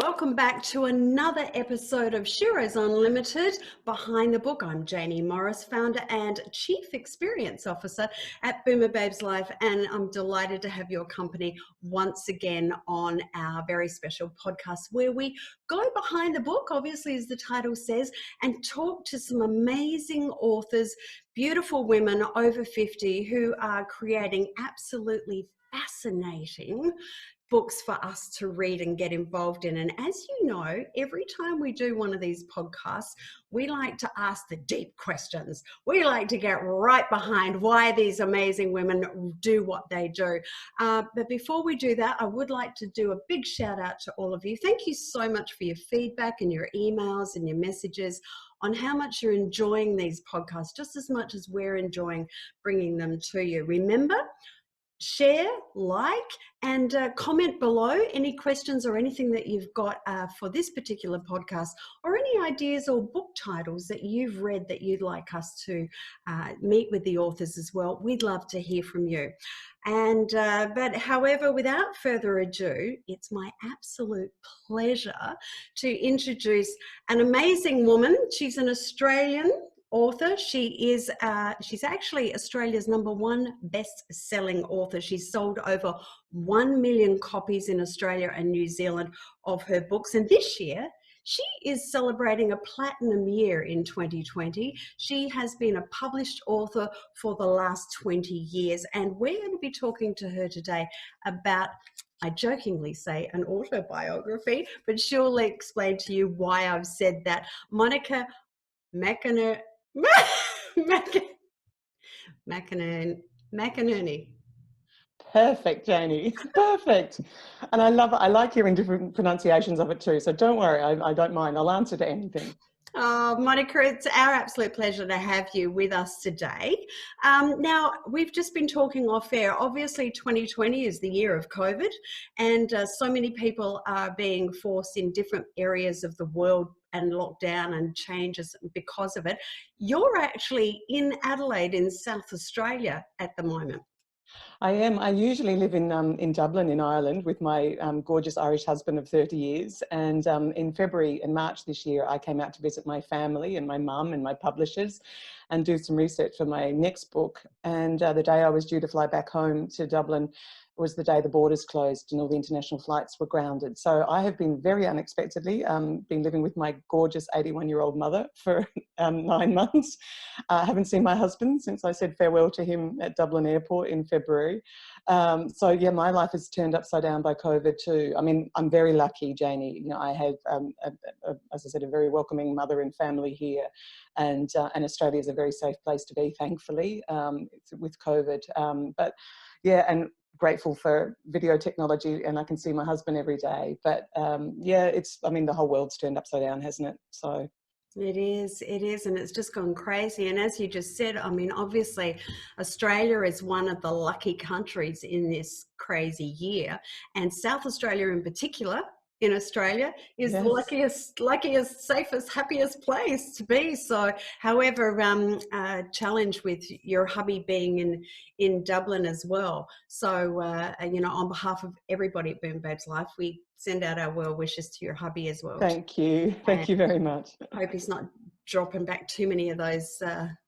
welcome back to another episode of Sheroes Unlimited. Behind the book, I'm Jaynie Morris, founder and Chief Experience Officer at BoomerBabesLife, and I'm delighted to have your company once again on our very special podcast where we go behind the book, obviously as the title says, and talk to some amazing authors, beautiful women over 50 who are creating absolutely fascinating books for us to read and get involved in. And as you know, every time we do one of these podcasts, we like to ask the deep questions. We like to get right behind why these amazing women do what they do. But before we do that, I would like to do a big shout out to all of you. Thank you so much for your feedback and your emails and your messages on how much you're enjoying these podcasts, just as much as we're enjoying bringing them to you. Remember, share, like, and comment below any questions or anything that you've got for this particular podcast, or any ideas or book titles that you've read that you'd like us to meet with the authors as well. We'd love to hear from you. And but however, without further ado, it's my absolute pleasure to introduce an amazing woman. She's an Australian author. She's actually Australia's #1 best-selling author. She's sold over 1 million copies in Australia and New Zealand of her books, and this year she is celebrating a platinum year in 2020. She has been a published author for the last 20 years, and we're going to be talking to her today about, I jokingly say, an autobiography, but she'll explain to you why I've said that. Monica McInerney. McInerney. Perfect, Jaynie. Perfect. And I love it. I like hearing different pronunciations of it too. So don't worry, I don't mind. I'll answer to anything. Oh, Monica, it's our absolute pleasure to have you with us today. Now, we've just been talking off air. Obviously, 2020 is the year of COVID, and so many people are being forced in different areas of the world and lockdown and changes because of it. You're actually in Adelaide in South Australia at the moment. I am. I usually live in Dublin in Ireland with my gorgeous Irish husband of 30 years. And in February and March this year, I came out to visit my family and my mum and my publishers and do some research for my next book. And the day I was due to fly back home to Dublin was the day the borders closed and all the international flights were grounded. So I have been very unexpectedly been living with my gorgeous 81-year-old mother for 9 months. I haven't seen my husband since I said farewell to him at Dublin Airport in February. So yeah, my life is turned upside down by COVID too. I mean, I'm very lucky, Jaynie. You know, I have, as I said, a very welcoming mother and family here, and Australia is a very safe place to be, thankfully, with COVID. But yeah, and grateful for video technology, and I can see my husband every day. But yeah, I mean, the whole world's turned upside down, hasn't it? So it is, and it's just gone crazy. And as you just said, I mean, obviously Australia is one of the lucky countries in this crazy year, and South Australia in particular, in Australia, is yes. the luckiest, safest, happiest place to be. So, however, challenge with your hubby being in Dublin as well. So, you know, on behalf of everybody at BoomerBabesLife, we send out our well wishes to your hubby as well. Thank you. Thank you very much. Hope he's not dropping back too many of those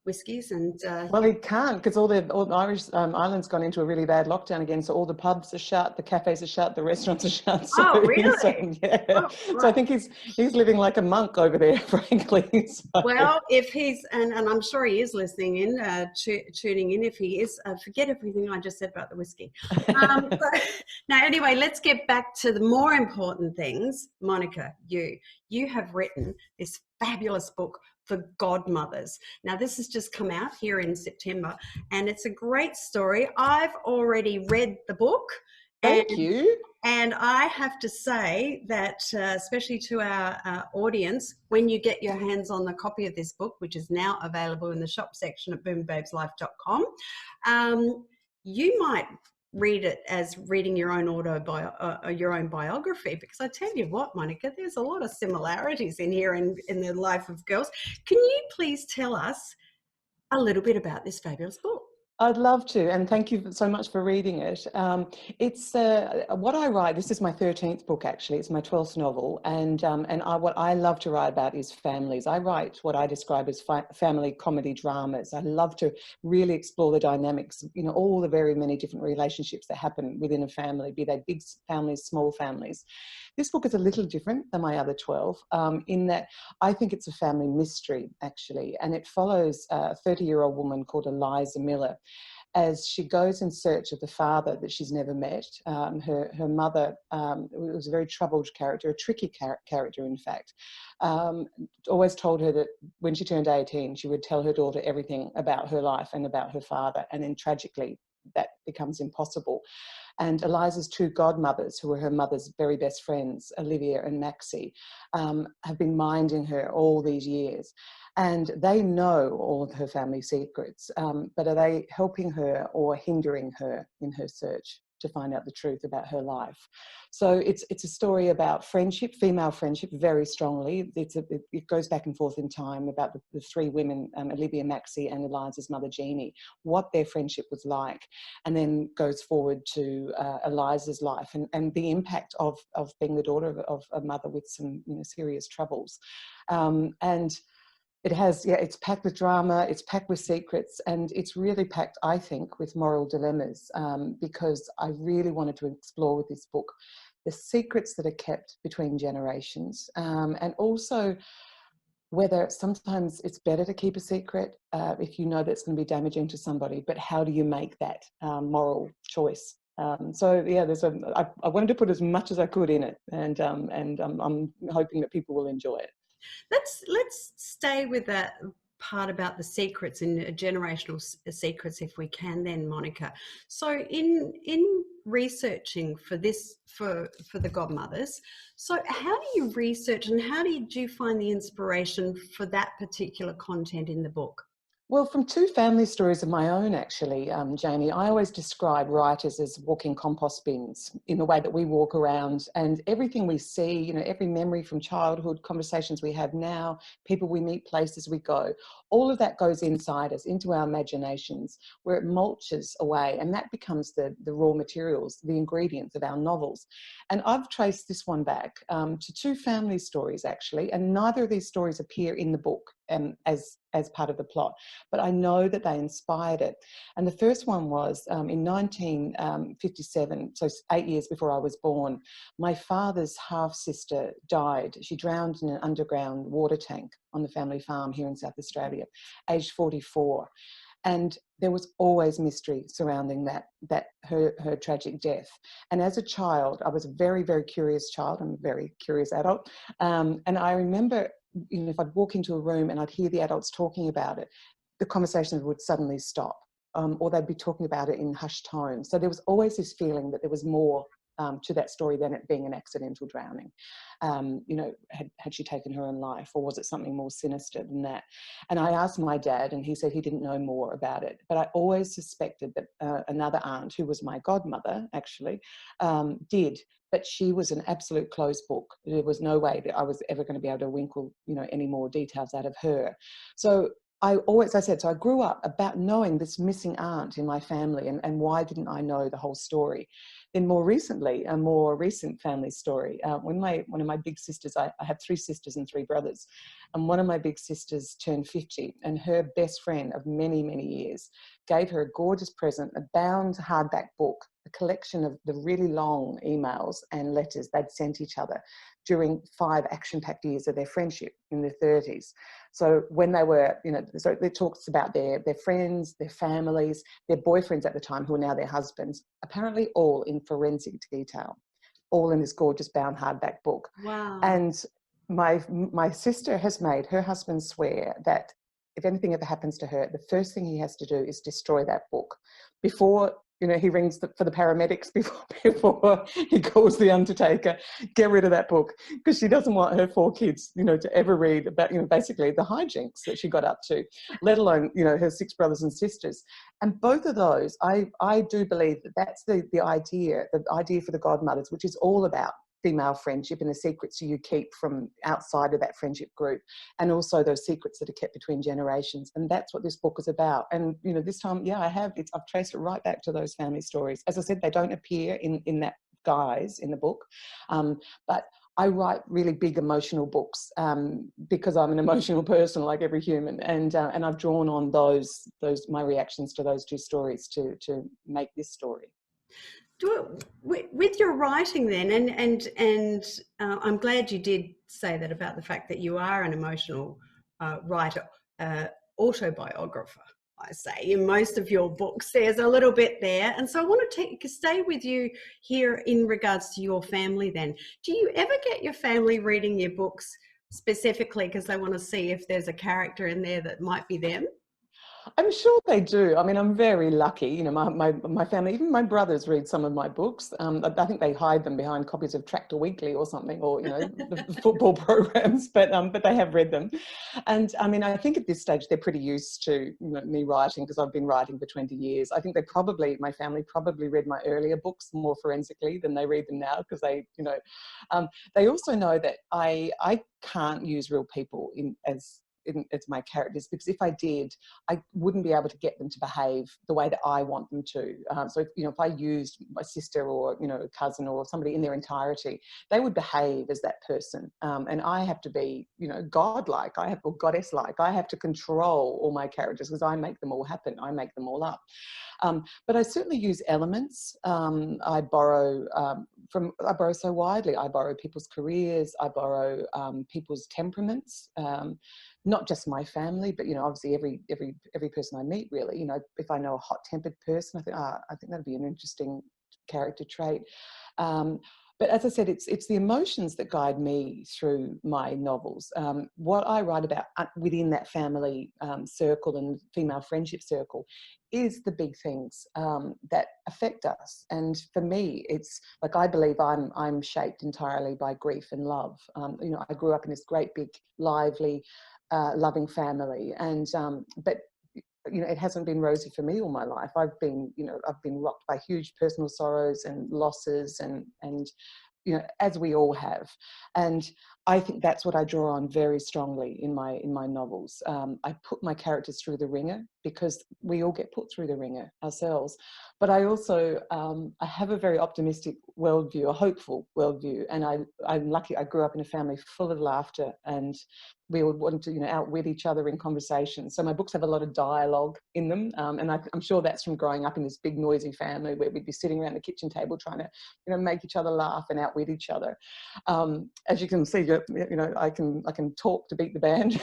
whiskies. And well, he can't, because all the Irish Ireland's gone into a really bad lockdown again. So all the pubs are shut, the cafes are shut, the restaurants are shut. So oh, really? Yeah. Oh, right. So I think he's living like a monk over there, frankly. So. Well, if he's, and I'm sure he is listening in, tuning in. If he is, forget everything I just said about the whiskey. But, now, anyway, let's get back to the more important things. Monica, you have written this fabulous book for Godmothers. Now, this has just come out here in September, and it's a great story. I've already read the book. Thank you. And I have to say that, especially to our audience, when you get your hands on the copy of this book, which is now available in the shop section at BoomerBabesLife.com, you might read it as reading your own your own biography, because I tell you what, Monica, there's a lot of similarities in here in the life of girls. Can you please tell us a little bit about this fabulous book? I'd love to, and thank you so much for reading it. It's what I write. This is my 13th book, actually. It's my 12th novel, and what I love to write about is families. I write what I describe as family comedy dramas. I love to really explore the dynamics, all the very many different relationships that happen within a family, be they big families, small families. This book is a little different than my other 12, in that I think it's a family mystery, actually, and it follows a 30-year-old woman called Eliza Miller as she goes in search of the father that she's never met. Her mother was a very troubled character, a tricky character, in fact. Always told her that when she turned 18, she would tell her daughter everything about her life and about her father, and then tragically that becomes impossible. And Eliza's two godmothers, who were her mother's very best friends, Olivia and Maxie, have been minding her all these years. And they know all of her family secrets, but are they helping her or hindering her in her search to find out the truth about her life? So it's a story about friendship, female friendship, very strongly. It goes back and forth in time about the three women, Olivia, Maxie and Eliza's mother, Jaynie, what their friendship was like, and then goes forward to Eliza's life and the impact of being the daughter of a mother with some serious troubles. And it has, it's packed with drama, it's packed with secrets, and it's really packed, I think, with moral dilemmas, because I really wanted to explore with this book the secrets that are kept between generations, and also whether sometimes it's better to keep a secret if you know that's going to be damaging to somebody, but how do you make that moral choice? So yeah, I wanted to put as much as I could in it, and I'm hoping that people will enjoy it. Let's stay with that part about the secrets and generational secrets, if we can, then, Monica. So in researching for this for the Godmothers, so how do you research and how did you find the inspiration for that particular content in the book? Well, from two family stories of my own, actually, Jaynie, I always describe writers as walking compost bins in the way that we walk around, and everything we see, every memory from childhood, conversations we have now, people we meet, places we go, all of that goes inside us, into our imaginations, where it mulches away, and that becomes the raw materials, the ingredients of our novels. And I've traced this one back to two family stories, actually, and neither of these stories appear in the book as part of the plot, but I know that they inspired it. And the first one was in 1957, so 8 years before I was born, my father's half-sister died. She drowned in an underground water tank on the family farm here in South Australia, aged 44. And there was always mystery surrounding her tragic death. And as a child, I was a very, very curious child. I'm a very curious adult. And I remember, if I'd walk into a room and I'd hear the adults talking about it, the conversations would suddenly stop, or they'd be talking about it in hushed tones. So there was always this feeling that there was more to that story than it being an accidental drowning. Had she taken her own life, or was it something more sinister than that? And I asked my dad, and he said he didn't know more about it. But I always suspected that another aunt, who was my godmother, actually, did. But she was an absolute closed book. There was no way that I was ever going to be able to winkle, any more details out of her. So I grew up about knowing this missing aunt in my family, and why didn't I know the whole story? Then more recently, a more recent family story, when one of my big sisters, I have three sisters and three brothers, and one of my big sisters turned 50, and her best friend of many, many years gave her a gorgeous present, a bound hardback book, a collection of the really long emails and letters they'd sent each other during 5 action-packed years of their friendship in their 30s. So when they were, so it talks about their friends, their families, their boyfriends at the time, who are now their husbands, apparently all in forensic detail, all in this gorgeous bound hardback book. Wow. And my sister has made her husband swear that if anything ever happens to her, the first thing he has to do is destroy that book before he rings for the paramedics, before he calls the undertaker. Get rid of that book, because she doesn't want her 4 kids, to ever read about, basically the hijinks that she got up to, let alone, her 6 brothers and sisters. And both of those, I do believe that that's the idea for the Godmothers, which is all about female friendship and the secrets you keep from outside of that friendship group, and also those secrets that are kept between generations. And that's what this book is about. And this time, yeah, I've traced it right back to those family stories. As I said, they don't appear in that guise in the book, but I write really big emotional books because I'm an emotional person, like every human, and I've drawn on those my reactions to those two stories to make this story. With your writing then, and I'm glad you did say that about the fact that you are an emotional writer, autobiographer. I say in most of your books there's a little bit there, and so I want to stay with you here in regards to your family then. Do you ever get your family reading your books specifically because they want to see if there's a character in there that might be them? I'm sure they do. I mean, I'm very lucky. My family, even my brothers read some of my books. I think they hide them behind copies of Tractor Weekly or something, or the football programs. But they have read them, and I mean, I think at this stage they're pretty used to me writing because I've been writing for 20 years. I think my family probably read my earlier books more forensically than they read them now because they also know that I can't use real people as my characters, because if I did, I wouldn't be able to get them to behave the way that I want them to. So if I used my sister or a cousin or somebody in their entirety, they would behave as that person, and I have to be godlike, or goddess-like. I have to control all my characters because I make them all happen. I make them all up. But I certainly use elements. I borrow so widely. I borrow people's careers. I borrow people's temperaments. Not just my family, but obviously every person I meet, really. If I know a hot-tempered person, I think that'd be an interesting character trait. But as I said, it's the emotions that guide me through my novels. What I write about within that family circle and female friendship circle is the big things that affect us. And for me, it's like I believe I'm shaped entirely by grief and love. I grew up in this great big lively loving family, and but it hasn't been rosy for me all my life. I've been rocked by huge personal sorrows and losses, and as we all have. And I think that's what I draw on very strongly in my novels. I put my characters through the ringer because we all get put through the ringer ourselves. But I also I have a very optimistic worldview, a hopeful worldview, and I'm lucky. I grew up in a family full of laughter, and we would want to outwit each other in conversation. So my books have a lot of dialogue in them, and I'm sure that's from growing up in this big noisy family where we'd be sitting around the kitchen table trying to make each other laugh and outwit each other. As you can see, I can talk to beat the band.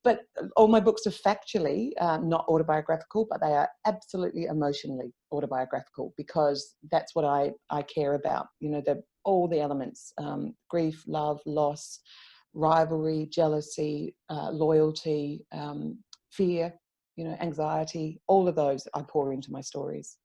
But all my books are factually not autobiographical, but they are absolutely emotionally autobiographical, because that's what I care about. All the elements: grief, love, loss, rivalry, jealousy, loyalty, fear, anxiety. All of those I pour into my stories.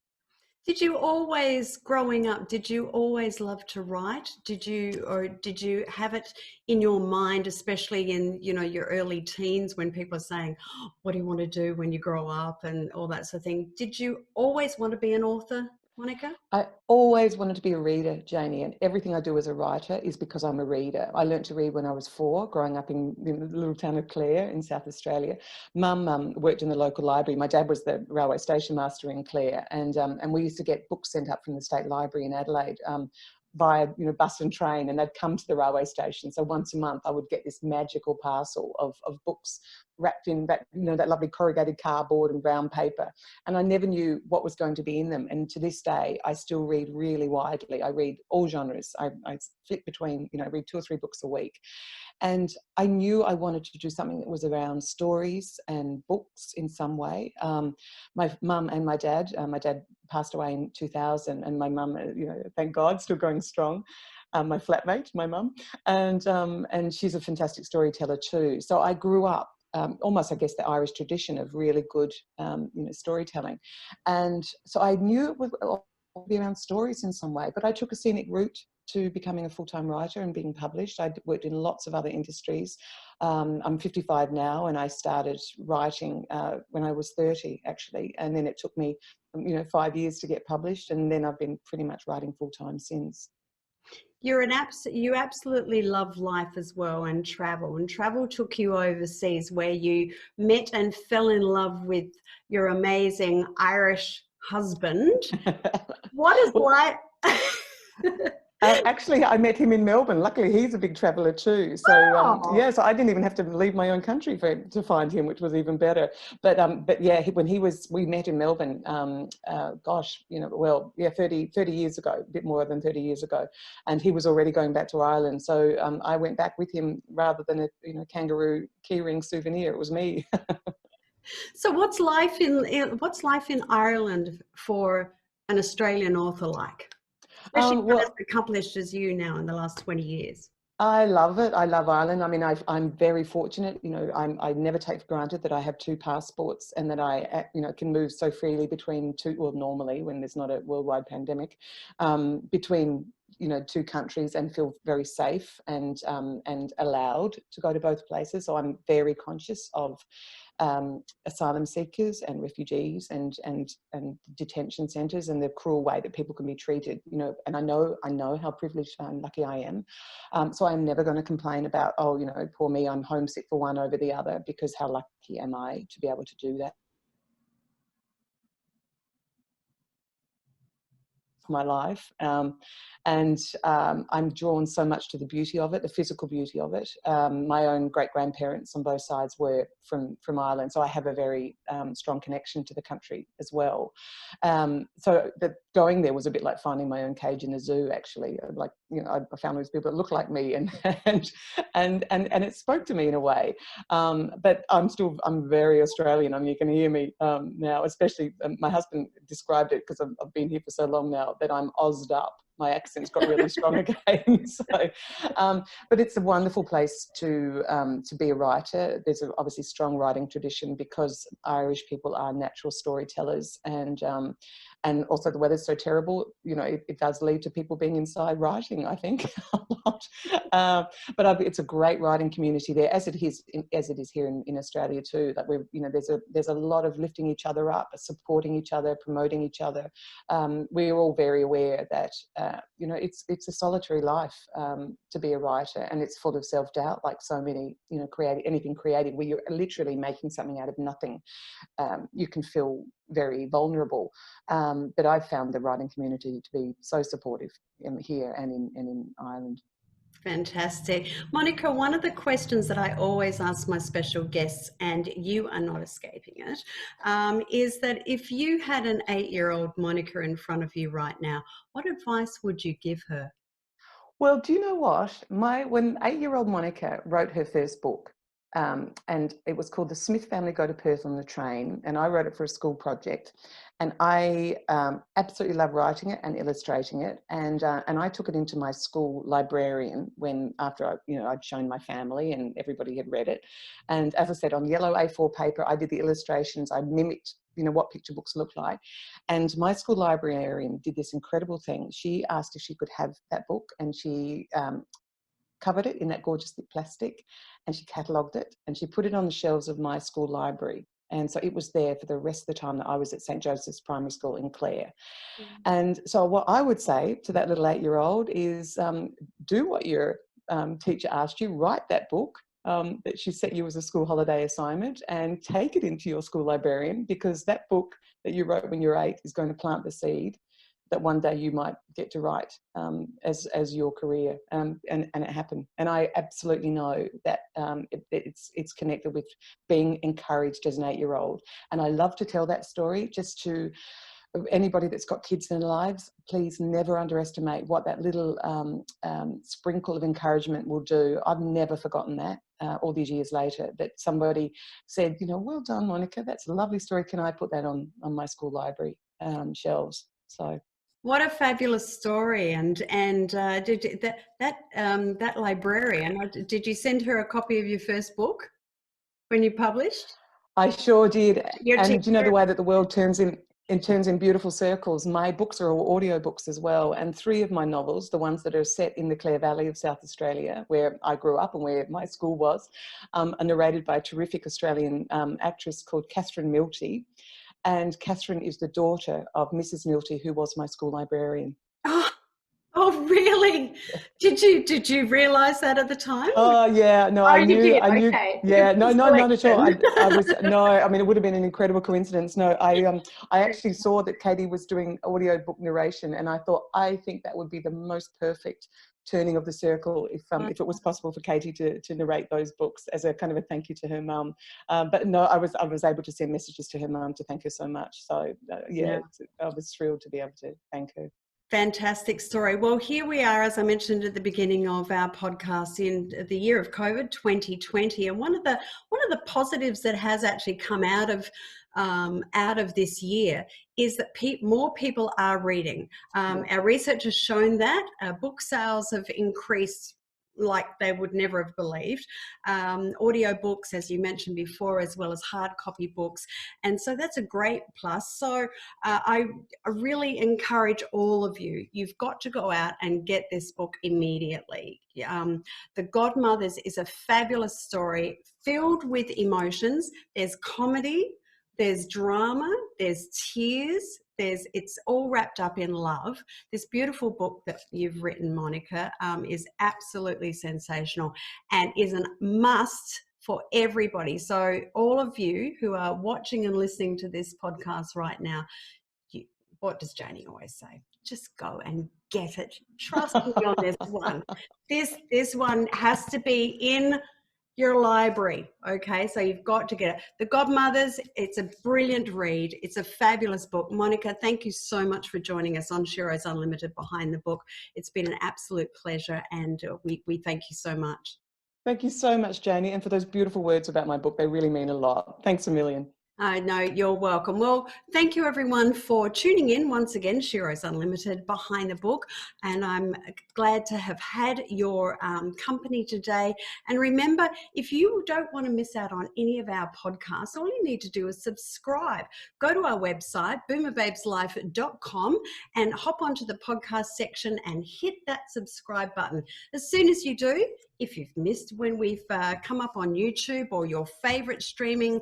Did you always, growing up, did you always love to write? Did you have it in your mind, especially in, your early teens, when people are saying, "Oh, what do you want to do when you grow up?" and all that sort of thing? Did you always want to be an author, Monica? I always wanted to be a reader, Jaynie, and everything I do as a writer is because I'm a reader. I learned to read when I was 4, growing up in the little town of Clare in South Australia. Mum worked in the local library. My dad was the railway station master in Clare, and we used to get books sent up from the State Library in Adelaide via bus and train, and they'd come to the railway station. So once a month I would get this magical parcel of books wrapped in that lovely corrugated cardboard and brown paper, and I never knew what was going to be in them. And to this day I still read really widely. I read all genres. I flip between read 2 or 3 books a week. And I knew I wanted to do something that was around stories and books in some way. My mum and my dad passed away in 2000, and my mum, thank God, still going strong. My flatmate, my mum, and she's a fantastic storyteller too. So I grew up almost, I guess, the Irish tradition of really good, storytelling, and so I knew it would be around stories in some way. But I took a scenic route to becoming a full-time writer and being published. I worked in lots of other industries. I'm 55 now, and I started writing when I was 30, actually, and then it took me 5 years to get published, and then I've been pretty much writing full-time since. You absolutely love life as well, and travel took you overseas, where you met and fell in love with your amazing Irish husband. What is Well, life? actually, I met him in Melbourne. Luckily, he's a big traveller too. So Oh. yeah, so I didn't even have to leave my own country to find him, which was even better. But yeah, we met in Melbourne. Gosh, you know, well, yeah, 30 years ago, a bit more than 30 years ago, and he was already going back to Ireland. So I went back with him rather than a kangaroo keyring souvenir. It was me. So what's life in Ireland for an Australian author like? Especially one as Well, accomplished as you now in the last 20 years. I love it. I love Ireland. I mean, I'm very fortunate. You know, I never take for granted that I have two passports and that I, can move so freely between two. Well, normally when there's not a worldwide pandemic, between two countries, and feel very safe and allowed to go to both places. So I'm very conscious of asylum seekers and refugees and detention centres and the cruel way that people can be treated. And I know how privileged and lucky I am. So I'm never going to complain about, poor me, I'm homesick for one over the other, because how lucky am I to be able to do that for my life. I'm drawn so much to the beauty of it, the physical beauty of it. My own great-grandparents on both sides were from Ireland, so I have a very strong connection to the country as well. So going there was a bit like finding my own cage in a zoo, actually. Like, I found these people that look like me, and it spoke to me in a way. But I'm very Australian. I mean, you can hear me now, especially my husband described it, because I've been here for so long now, that I'm Aussed up. My accent's got really strong again. So, but it's a wonderful place to be a writer. There's obviously strong writing tradition, because Irish people are natural storytellers, and also the weather's so terrible, it does lead to people being inside writing, I think, a lot. But it's a great writing community there, as it is here in Australia too. Like there's a lot of lifting each other up, supporting each other, promoting each other. We're all very aware that it's a solitary life to be a writer, and it's full of self-doubt, like so many anything creative, where you're literally making something out of nothing. You can feel very vulnerable. But I've found the writing community to be so supportive here and in Ireland. Fantastic. Monica, one of the questions that I always ask my special guests, and you are not escaping it, is that if you had an 8-year-old Monica in front of you right now, what advice would you give her? Well, do you know what? When 8-year-old Monica wrote her first book, and it was called The Smith Family Go to Perth on the Train, and I wrote it for a school project, and I absolutely love writing it and illustrating it, and I took it into my school librarian after I'd shown my family and everybody had read it, and as I said, on yellow A4 paper, I did the illustrations. I mimicked what picture books look like. And my school librarian did this incredible thing. She asked if she could have that book, and she covered it in that gorgeous thick plastic, and she catalogued it, and she put it on the shelves of my school library. And so it was there for the rest of the time that I was at St. Joseph's Primary School in Clare. And so what I would say to that little 8-year-old is do what your teacher asked you, write that book that she set you as a school holiday assignment, and take it into your school librarian, because that book that you wrote when you were 8 is going to plant the seed that one day you might get to write as your career, and it happened. And I absolutely know that it's connected with being encouraged as an 8-year-old. And I love to tell that story just to anybody that's got kids in their lives. Please never underestimate what that little sprinkle of encouragement will do. I've never forgotten that all these years later, that somebody said, well done, Monica, that's a lovely story. Can I put that on my school library shelves? So. What a fabulous story! And did that librarian, did you send her a copy of your first book when you published? I sure did. Your And teacher? the way that the world turns in beautiful circles. My books are all audio books as well, and 3 of my novels, the ones that are set in the Clare Valley of South Australia, where I grew up and where my school was, are narrated by a terrific Australian actress called Catherine Milty. And Catherine is the daughter of Mrs. Milty, who was my school librarian. Oh, Oh, really? Did you realize that at the time? Oh yeah, no, Oh, you did. Okay. yeah, no, Good no, not at all. selection. I was, no, I mean, it would have been an incredible coincidence. No, I actually saw that Katie was doing audiobook narration, and I thought, I think that would be the most perfect turning of the circle if it was possible for Katie to narrate those books as a kind of a thank you to her mum. But no, I was able to send messages to her mum to thank her so much. So yeah, I was thrilled to be able to thank her. Fantastic story. Well, here we are, as I mentioned at the beginning of our podcast, in the year of COVID 2020, and one of the positives that has actually come out of this year is that more people are reading. Our research has shown that book sales have increased like they would never have believed. Audio books, as you mentioned before, as well as hard copy books, and so that's a great plus. So I really encourage all of you. You've got to go out and get this book immediately. The Godmothers is a fabulous story filled with emotions. There's comedy, there's drama, there's tears, it's all wrapped up in love. This beautiful book that you've written, Monica, is absolutely sensational and is a must for everybody. So all of you who are watching and listening to this podcast right now, what does Jaynie always say? Just go and get it. Trust me on this one. This one has to be in your library, okay? So you've got to get it. The Godmothers, it's a brilliant read. It's a fabulous book. Monica, thank you so much for joining us on Sheroes Unlimited Behind the Book. It's been an absolute pleasure, and we thank you so much. Thank you so much, Jaynie, and for those beautiful words about my book. They really mean a lot. Thanks a million. I know, you're welcome. Well, thank you everyone for tuning in once again, Sheroes Unlimited Behind the Book, and I'm glad to have had your company today. And remember, if you don't want to miss out on any of our podcasts, all you need to do is subscribe. Go to our website, BoomerBabesLife.com, and hop onto the podcast section and hit that subscribe button. As soon as you do, if you've missed when we've come up on YouTube or your favorite streaming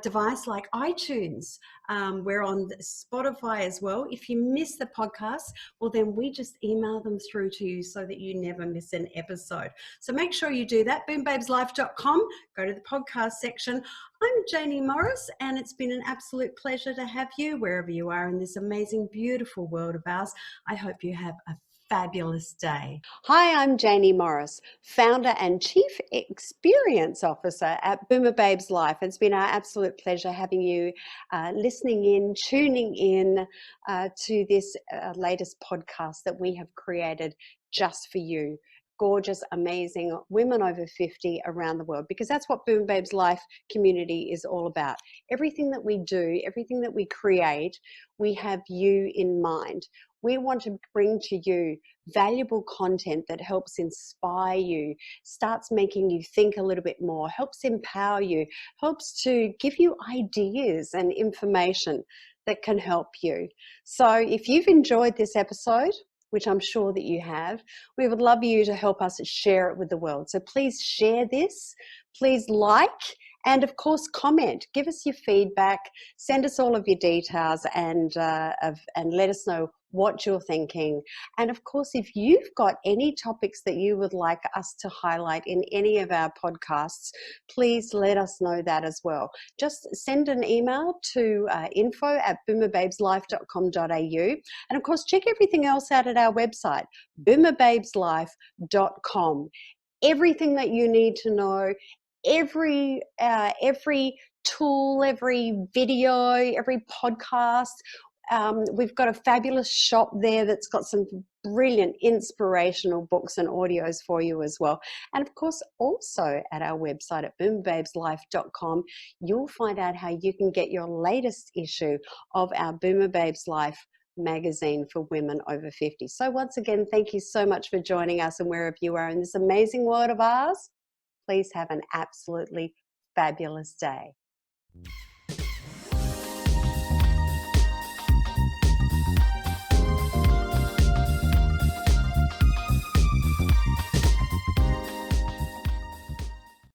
device like iTunes, we're on Spotify as well. If you miss the podcast, well, then we just email them through to you so that you never miss an episode. So make sure you do that. BoomerBabesLife.com, go to the podcast section. I'm Jaynie Morris, and it's been an absolute pleasure to have you wherever you are in this amazing, beautiful world of ours. I hope you have a fabulous day. Hi, I'm Jaynie Morris, founder and chief experience officer at BoomerBabesLife. It's been our absolute pleasure having you listening in, tuning in to this latest podcast that we have created just for you. Gorgeous, amazing women over 50 around the world, because that's what Boomer Babes Life community is all about. Everything that we do, everything that we create, we have you in mind. We want to bring to you valuable content that helps inspire you, starts making you think a little bit more, helps empower you, helps to give you ideas and information that can help you. So if you've enjoyed this episode, which I'm sure that you have, we would love you to help us share it with the world. So please share this, please like, and of course comment. Give us your feedback, send us all of your details, and let us know what you're thinking. And of course, if you've got any topics that you would like us to highlight in any of our podcasts, please let us know that as well. Just send an email to info@boomerbabeslife.com.au. And of course, check everything else out at our website, boomerbabeslife.com. Everything that you need to know, every tool, every video, every podcast. We've got a fabulous shop there that's got some brilliant inspirational books and audios for you as well. And of course, also at our website at boomerbabeslife.com, you'll find out how you can get your latest issue of our Boomer Babes Life magazine for women over 50. So once again, thank you so much for joining us, and wherever you are in this amazing world of ours, please have an absolutely fabulous day.